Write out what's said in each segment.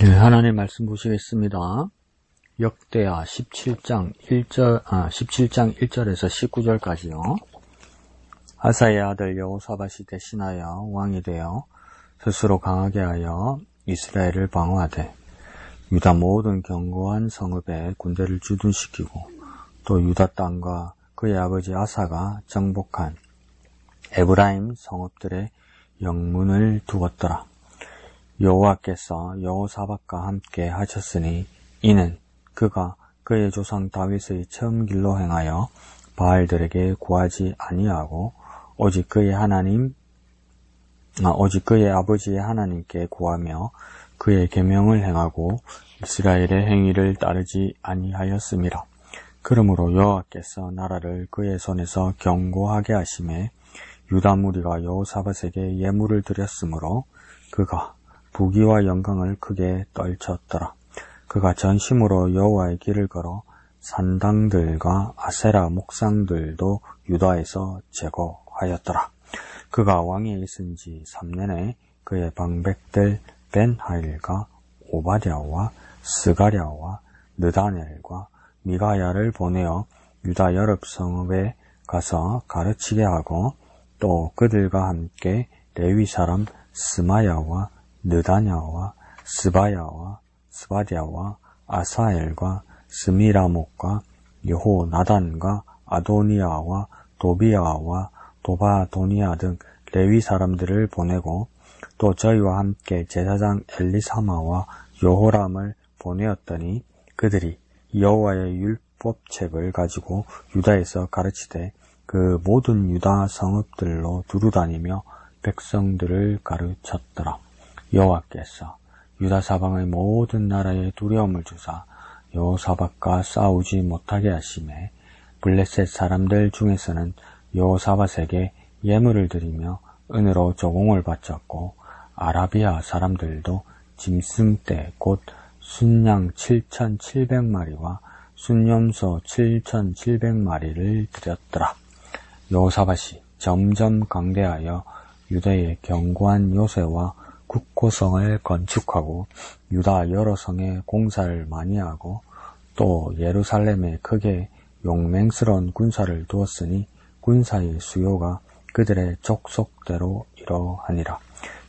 네, 하나님 말씀 보시겠습니다. 역대하 17장 1절에서 19절까지요. 아사의 아들 여호사밧이 대신하여 왕이 되어 스스로 강하게 하여 이스라엘을 방어하되 유다 모든 견고한 성읍에 군대를 주둔시키고 또 유다 땅과 그의 아버지 아사가 정복한 에브라임 성읍들의 영문을 두었더라. 여호와께서 여호사밧과 함께 하셨으니 이는 그가 그의 조상 다윗의 처음 길로 행하여 바알들에게 구하지 아니하고 오직 그의 아버지의 하나님께 구하며 그의 계명을 행하고 이스라엘의 행위를 따르지 아니하였음이라. 그러므로 여호와께서 나라를 그의 손에서 견고하게 하심에 유다 무리가 여호사밧에게 예물을 드렸으므로 그가 부귀와 영광을 크게 떨쳤더라. 그가 전심으로 여호와의 길을 걸어 산당들과 아세라 목상들도 유다에서 제거하였더라. 그가 왕위에 있은 지 3년에 그의 방백들 벤하일과 오바댜와 스가랴와 느다넬과 미가야를 보내어 유다 여러 성읍에 가서 가르치게 하고 또 그들과 함께 레위 사람 스마야와 느다냐와 스바야와 스바디아와 아사엘과 스미라목과 여호나단과 아도니아와 도비아와 도바도니아 등 레위 사람들을 보내고 또 저희와 함께 제사장 엘리사마와 여호람을 보내었더니 그들이 여호와의 율법책을 가지고 유다에서 가르치되 그 모든 유다 성읍들로 두루다니며 백성들을 가르쳤더라. 여호와께서 유다 사방의 모든 나라에 두려움을 주사 여호사밧과 싸우지 못하게 하심에 블레셋 사람들 중에서는 여호사밧에게 예물을 드리며 은으로 조공을 바쳤고 아라비아 사람들도 짐승떼 곧 순양 7,700마리와 순염소 7,700마리를 드렸더라. 여호사밧이 점점 강대하여 유다의 견고한 요새와 국고성을 건축하고 유다 여러 성에 공사를 많이 하고 또 예루살렘에 크게 용맹스러운 군사를 두었으니 군사의 수요가 그들의 족속대로 이러하니라.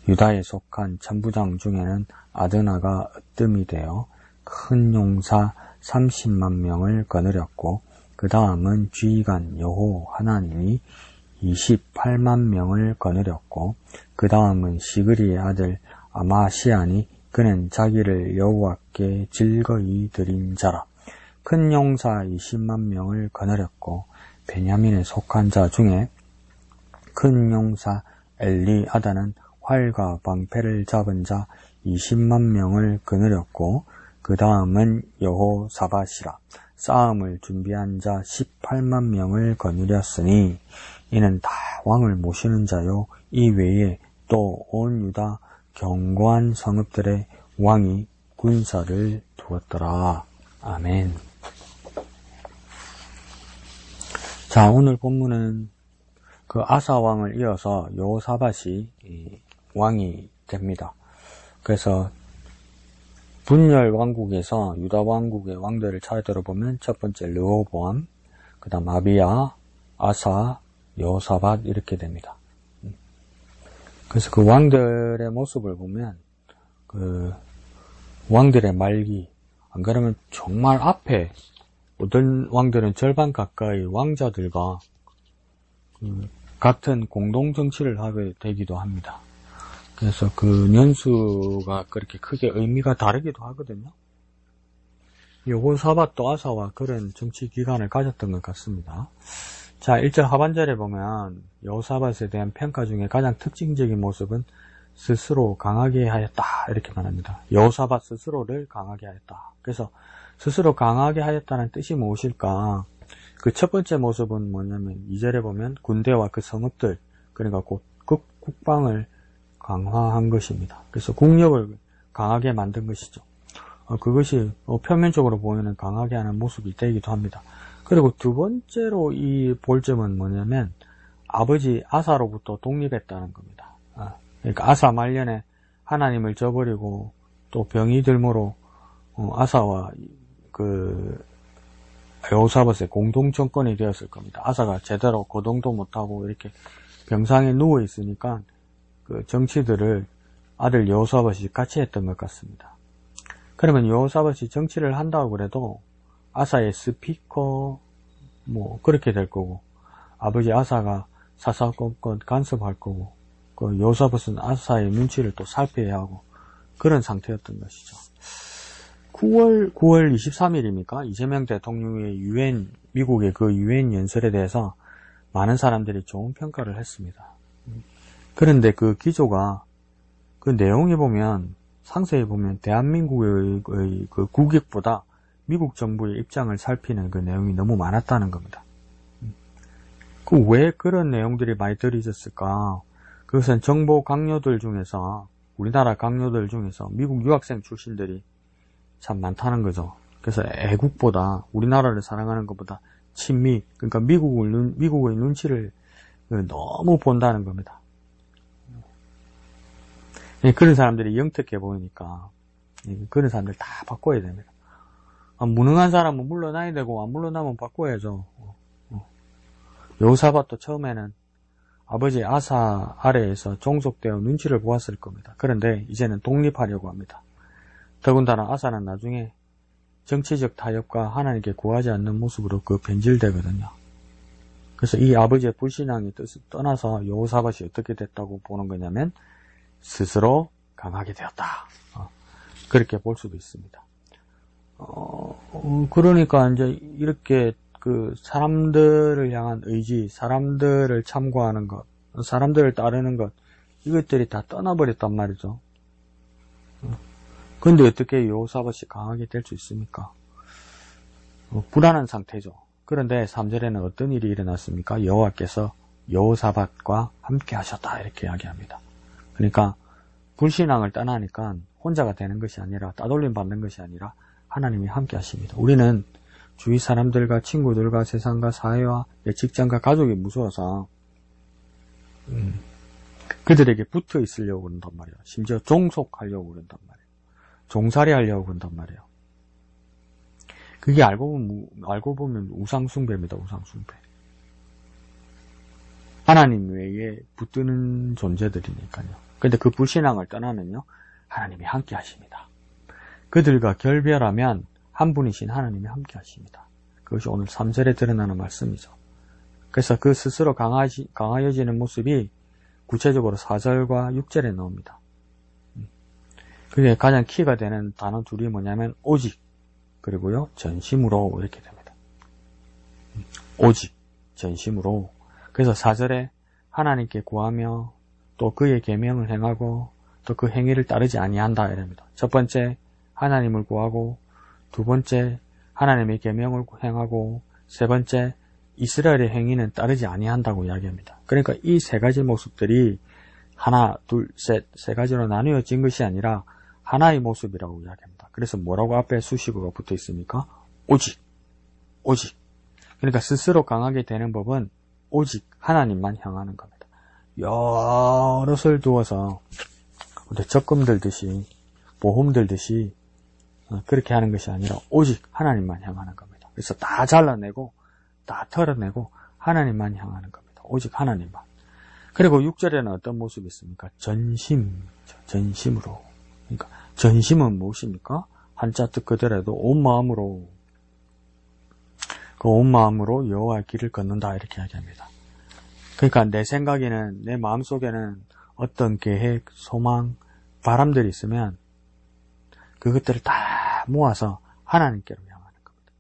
유다에 속한 천부장 중에는 아드나가 으뜸이 되어 큰 용사 30만 명을 거느렸고 그 다음은 지휘관 여호 하나님이 28만 명을 거느렸고 그 다음은 시그리의 아들 아마시아니 그는 자기를 여호와께 즐거이 드린 자라. 큰 용사 20만 명을 거느렸고 베냐민에 속한 자 중에 큰 용사 엘리아다는 활과 방패를 잡은 자 20만 명을 거느렸고 그 다음은 여호사밧이라. 싸움을 준비한 자 18만 명을 거느렸으니 이는 다 왕을 모시는 자요 이 외에 또 온 유다 견고한 성읍들의 왕이 군사를 두었더라. 아멘. 자, 오늘 본문은 그 아사 왕을 이어서 여호사밧이 왕이 됩니다. 그래서 분열 왕국에서 유다 왕국의 왕들을 차례대로 보면 첫 번째 르호보암, 그 다음 아비야, 아사, 여호사밧 이렇게 됩니다. 그래서 그 왕들의 모습을 보면 그 왕들의 말기, 안 그러면 정말 앞에 어떤 왕들은 절반 가까이 왕자들과 같은 공동 정치를 하게 되기도 합니다. 그래서 그 년수가 그렇게 크게 의미가 다르기도 하거든요. 여호사밧도 아사와 그런 정치 기간을 가졌던 것 같습니다. 자, 1절 하반절에 보면 여호사밧에 대한 평가 중에 가장 특징적인 모습은 스스로 강하게 하였다 이렇게 말합니다. 여호사밧 스스로를 강하게 하였다. 그래서 스스로 강하게 하였다는 뜻이 무엇일까? 그 첫 번째 모습은 뭐냐면 2절에 보면 군대와 그 성읍들, 그러니까 곧 국방을 강화한 것입니다. 그래서 국력을 강하게 만든 것이죠. 그것이 표면적으로 보이는 강하게 하는 모습이 되기도 합니다. 그리고 두 번째로 이 볼 점은 뭐냐면 아버지 아사로부터 독립했다는 겁니다. 그러니까 아사 말년에 하나님을 저버리고 또 병이 들므로 아사와 그 여호사밧의 공동 정권이 되었을 겁니다. 아사가 제대로 거동도 못하고 이렇게 병상에 누워 있으니까 그 정치들을 아들 여호사밧이 같이 했던 것 같습니다. 그러면 여호사밧이 정치를 한다고 그래도 아사의 스피커 뭐 그렇게 될 거고, 아버지 아사가 사사건건 간섭할 거고, 그 여호사밧은 아사의 눈치를 또 살펴야 하고 그런 상태였던 것이죠. 9월 23일입니까? 이재명 대통령의 미국의 그 유엔 연설에 대해서 많은 사람들이 좋은 평가를 했습니다. 그런데 그 기조가, 그 내용에 보면, 상세히 보면 대한민국의 그 국익보다 미국 정부의 입장을 살피는 그 내용이 너무 많았다는 겁니다. 왜 그런 내용들이 많이 들어있었을까? 그것은 정보 강요들 중에서, 우리나라 강요들 중에서 미국 유학생 출신들이 참 많다는 거죠. 그래서 애국보다, 우리나라를 사랑하는 것보다 친미, 그러니까 미국의 눈치를 너무 본다는 겁니다. 그런 사람들이 영특해 보이니까 그런 사람들 다 바꿔야 됩니다. 무능한 사람은 물러나야 되고, 안 물러나면 바꿔야죠. 여호사밧도 처음에는 아버지 아사 아래에서 종속되어 눈치를 보았을 겁니다. 그런데 이제는 독립하려고 합니다. 더군다나 아사는 나중에 정치적 타협과 하나님께 구하지 않는 모습으로 그 변질되거든요. 그래서 이 아버지의 불신앙의 뜻을 떠나서 여호사밧이 어떻게 됐다고 보는 거냐면, 스스로 강하게 되었다. 그렇게 볼 수도 있습니다. 그러니까 이제 이렇게 그 사람들을 향한 의지, 사람들을 참고하는 것, 사람들을 따르는 것, 이것들이 다 떠나버렸단 말이죠. 근데 어떻게 여호사밧이 강하게 될 수 있습니까? 불안한 상태죠. 그런데 3절에는 어떤 일이 일어났습니까? 여호와께서 여호사밧과 함께 하셨다, 이렇게 이야기합니다. 그러니까 불신앙을 떠나니까 혼자가 되는 것이 아니라, 따돌림 받는 것이 아니라 하나님이 함께 하십니다. 우리는 주위 사람들과 친구들과 세상과 사회와 직장과 가족이 무서워서 그들에게 붙어 있으려고 그런단 말이에요. 심지어 종속하려고 그런단 말이에요. 종살이 하려고 그런단 말이에요. 그게 알고 보면 우상숭배입니다. 우상숭배. 하나님 외에 붙드는 존재들이니까요. 근데 그 불신앙을 떠나면요, 하나님이 함께 하십니다. 그들과 결별하면 한 분이신 하나님이 함께 하십니다. 그것이 오늘 3절에 드러나는 말씀이죠. 그래서 그 스스로 강하여지는 모습이 구체적으로 4절과 6절에 나옵니다. 그게 가장 키가 되는 단어 둘이 뭐냐면 오직, 그리고요 전심으로, 이렇게 됩니다. 오직, 전심으로. 그래서 4절에 하나님께 구하며 또 그의 계명을 행하고 또 그 행위를 따르지 아니한다, 이랍니다. 첫 번째 하나님을 구하고, 두 번째 하나님의 계명을 행하고, 세 번째 이스라엘의 행위는 따르지 아니한다고 이야기합니다. 그러니까 이 세 가지 모습들이 하나, 둘, 셋, 세 가지로 나누어진 것이 아니라 하나의 모습이라고 이야기합니다. 그래서 뭐라고 앞에 수식어가 붙어 있습니까? 오직, 오직. 그러니까 스스로 강하게 되는 법은 오직 하나님만 향하는 겁니다. 여럿을 두어서 적금 들듯이, 보험 들듯이 그렇게 하는 것이 아니라 오직 하나님만 향하는 겁니다. 그래서 다 잘라내고 다 털어내고 하나님만 향하는 겁니다. 오직 하나님만. 그리고 6절에는 어떤 모습이 있습니까? 전심, 전심으로. 그러니까 전심은 무엇입니까? 한자 뜻 그대로도 온 마음으로, 그 온 마음으로 여호와의 길을 걷는다, 이렇게 이야기합니다. 그러니까 내 생각에는, 내 마음속에는 어떤 계획, 소망, 바람들이 있으면 그것들을 다 모아서 하나님께로 향하는 겁니다.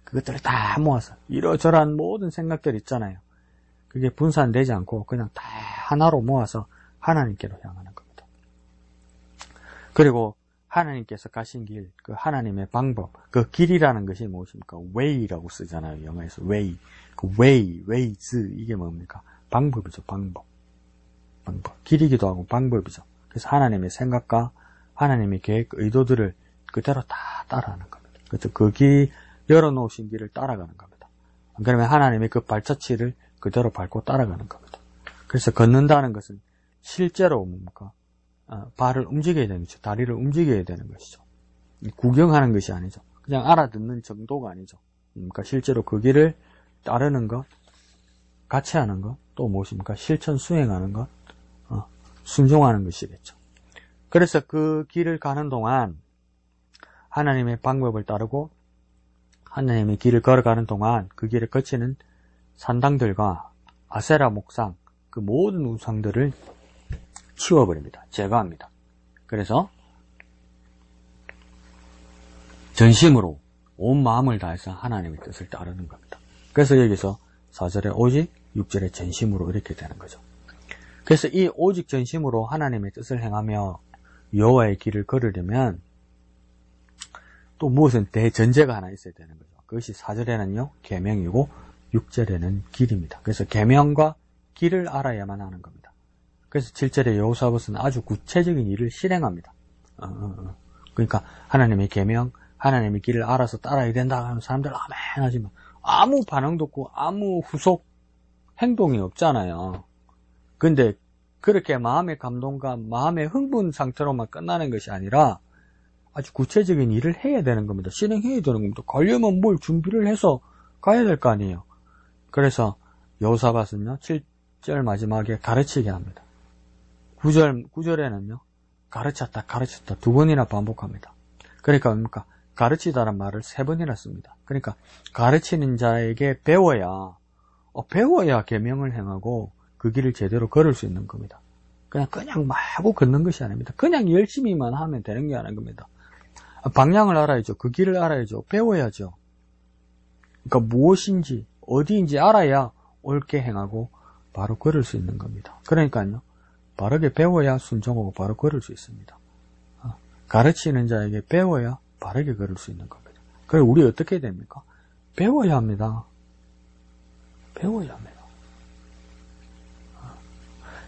그것들을 다 모아서 이러저러한 모든 생각들 있잖아요. 그게 분산되지 않고 그냥 다 하나로 모아서 하나님께로 향하는 겁니다. 그리고 하나님께서 가신 길, 그 하나님의 방법, 그 길이라는 것이 무엇입니까? way라고 쓰잖아요. 영어에서 way. 그 ways, 이게 뭡니까? 방법이죠, 방법. 길이기도 하고 방법이죠. 그래서 하나님의 생각과 하나님의 계획, 의도들을 그대로 다 따라가는 겁니다. 그래서 그 길, 열어놓으신 길을 따라가는 겁니다. 그러면 하나님의 그 발자취를 그대로 밟고 따라가는 겁니다. 그래서 걷는다는 것은 실제로 뭡니까? 발을 움직여야 되는 거죠. 다리를 움직여야 되는 것이죠. 구경하는 것이 아니죠. 그냥 알아듣는 정도가 아니죠. 그러니까 실제로 그 길을 따르는 것, 같이 하는 것, 또 무엇입니까? 실천 수행하는 것, 순종하는 것이겠죠. 그래서 그 길을 가는 동안 하나님의 방법을 따르고 하나님의 길을 걸어가는 동안 그 길을 거치는 산당들과 아세라 목상, 그 모든 우상들을 치워버립니다. 제거합니다. 그래서 전심으로 온 마음을 다해서 하나님의 뜻을 따르는 겁니다. 그래서 여기서 4절에 오직, 6절에 전심으로 이렇게 되는 거죠. 그래서 이 오직 전심으로 하나님의 뜻을 행하며 여호와의 길을 걸으려면 또 무엇은 대전제가 하나 있어야 되는 거죠. 그것이 4절에는요 계명이고 6절에는 길입니다. 그래서 계명과 길을 알아야만 하는 겁니다. 그래서 7절에 여호사밧은 아주 구체적인 일을 실행합니다. 그러니까 하나님의 계명, 하나님의 길을 알아서 따라야 된다 하는 사람들 아멘 하지만 아무 반응도 없고 아무 후속 행동이 없잖아요. 근데 그렇게 마음의 감동과 마음의 흥분 상태로만 끝나는 것이 아니라 아주 구체적인 일을 해야 되는 겁니다. 실행해야 되는 겁니다. 가려면 뭘 준비를 해서 가야 될 거 아니에요. 그래서 여호사밧은요 7절 마지막에 가르치게 합니다. 9절에는요 가르쳤다 두 번이나 반복합니다. 그러니까 뭡니까? 가르치다란 말을 3번이나 씁니다. 그러니까 가르치는 자에게 배워야 계명을 행하고 그 길을 제대로 걸을 수 있는 겁니다. 그냥 마구 걷는 것이 아닙니다. 그냥 열심히만 하면 되는 게 아닌 겁니다. 방향을 알아야죠. 그 길을 알아야죠. 배워야죠. 그러니까 무엇인지 어디인지 알아야 옳게 행하고 바로 걸을 수 있는 겁니다. 그러니까요. 바르게 배워야 순종하고 바로 걸을 수 있습니다. 가르치는 자에게 배워야 바르게 걸을 수 있는 겁니다. 그래 우리 어떻게 해야 됩니까? 배워야 합니다. 배워야 합니다.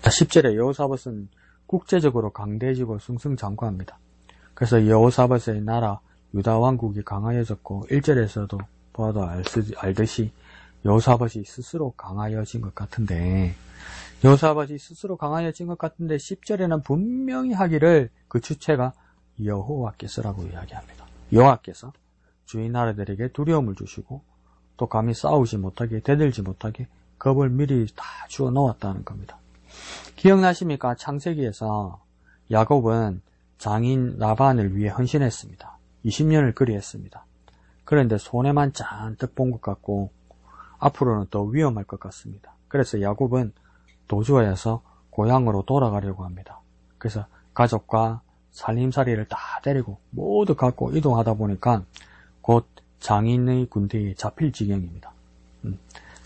자, 10절에 여호사밧은 국제적으로 강대해지고 승승장구합니다. 그래서 여호사밧의 나라 유다 왕국이 강하여졌고 1절에서도 보아도 알듯이 여호사밧이 스스로 강하여진 것 같은데 10절에는 분명히 하기를 그 주체가 여호와께서라고 이야기합니다. 여호와께서 주인 나라들에게 두려움을 주시고 또 감히 싸우지 못하게 대들지 못하게 겁을 미리 다 주어 놓았다는 겁니다. 기억나십니까? 창세기에서 야곱은 장인 라반을 위해 헌신했습니다. 20년을 그리했습니다. 그런데 손해만 잔뜩 본 것 같고 앞으로는 더 위험할 것 같습니다. 그래서 야곱은 도주하여서 고향으로 돌아가려고 합니다. 그래서 가족과 살림살이를 다 데리고 모두 갖고 이동하다 보니까 곧 장인의 군대에 잡힐 지경입니다.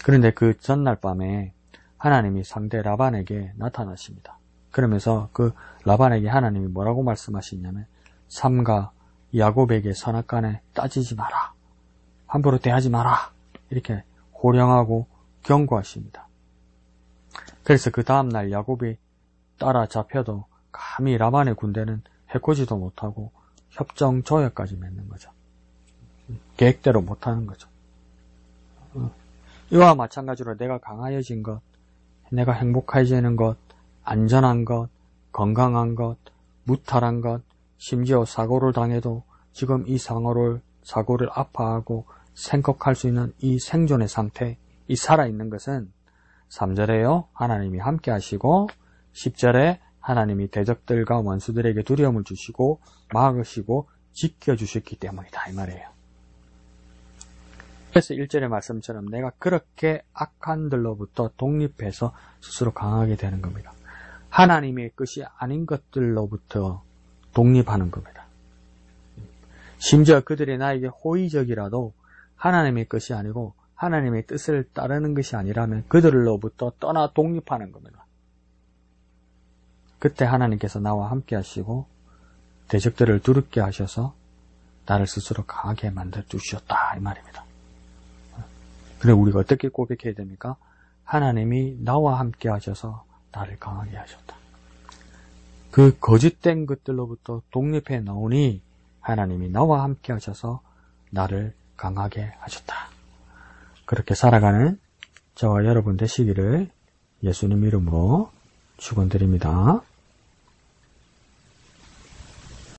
그런데 그 전날 밤에 하나님이 상대 라반에게 나타나십니다. 그러면서 그 라반에게 하나님이 뭐라고 말씀하시냐면 삼가 야곱에게 선악간에 따지지 마라. 함부로 대하지 마라. 이렇게 호령하고 경고하십니다. 그래서 그 다음날 야곱이 따라잡혀도 감히 라반의 군대는 해코지도 못하고 협정 조약까지 맺는 거죠. 계획대로 못하는 거죠. 이와 마찬가지로 내가 강하여진 것, 내가 행복해지는 것, 안전한 것, 건강한 것, 무탈한 것, 심지어 사고를 당해도 지금 이 사고를 아파하고 생각할 수 있는 이 생존의 상태, 이 살아있는 것은 3절에요. 하나님이 함께 하시고 10절에 하나님이 대적들과 원수들에게 두려움을 주시고 막으시고 지켜주셨기 때문이다. 이 말이에요. 그래서 1절의 말씀처럼 내가 그렇게 악한들로부터 독립해서 스스로 강하게 되는 겁니다. 하나님의 것이 아닌 것들로부터 독립하는 겁니다. 심지어 그들이 나에게 호의적이라도 하나님의 것이 아니고 하나님의 뜻을 따르는 것이 아니라면 그들로부터 떠나 독립하는 겁니다. 그때 하나님께서 나와 함께 하시고 대적들을 두렵게 하셔서 나를 스스로 강하게 만들어 주셨다 이 말입니다. 그래 우리가 어떻게 고백해야 됩니까? 하나님이 나와 함께 하셔서 나를 강하게 하셨다. 그 거짓된 것들로부터 독립해 나오니 하나님이 나와 함께 하셔서 나를 강하게 하셨다. 그렇게 살아가는 저와 여러분 되시기를 예수님 이름으로 축원드립니다.